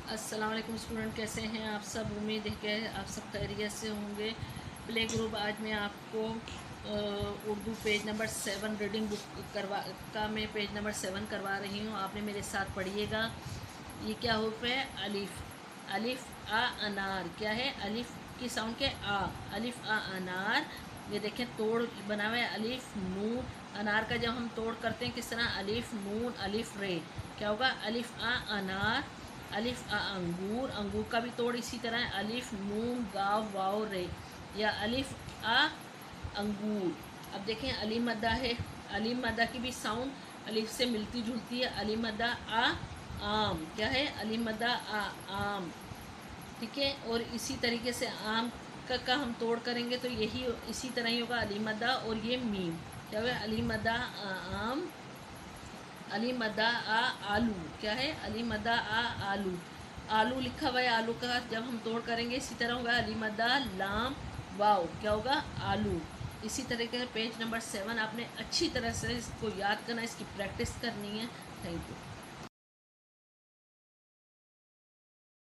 अस्सलाम वालेकुम स्टूडेंट, कैसे हैं आप सब। उम्मीद है कि आप सब खैरियत से होंगे। प्ले ग्रुप आज मैं आपको Urdu page number 7 reading book मैं पेज नंबर 7 करवा रही हूँ। आपने मेरे साथ पढ़िएगा। ये क्या हुर्फ है? अलिफ। अलिफ आ अनार। क्या है? अलिफ की साउंड के आ। अलिफ आ अनार। ये देखें तोड़ बना हुआ है। अलिफ नून। अनार का जब हम तोड़ करते हैं किस तरह? अलिफ नून अलिफ रे। क्या होगा? अलिफ आ अनार। अलिफ आ अंगूर। अंगूर का भी तोड़ इसी तरह है। अलिफ नून गाव वाव रे, या अलिफ आ अंगूर। अब देखें अली मद्दा है। अली मद्दा की भी साउंड अलिफ से मिलती जुलती है। अली मद्दा आ आम। क्या है? अली मद्दा आ आम। ठीक है। और इसी तरीके से आम का हम तोड़ करेंगे तो यही इसी तरह ही होगा। अली मद्दा और ये मीम। क्या होगा? अली मद्दा आ आम। अली मदा आ आलू। क्या है? अली मदा आ आलू। आलू लिखा हुआ है। आलू का जब हम तोड़ करेंगे इसी तरह होगा। अली मदा लाम वाओ। क्या होगा? आलू। इसी तरीके से पेज नंबर 7 आपने अच्छी तरह से इसको याद करना, इसकी प्रैक्टिस करनी है। Thank you.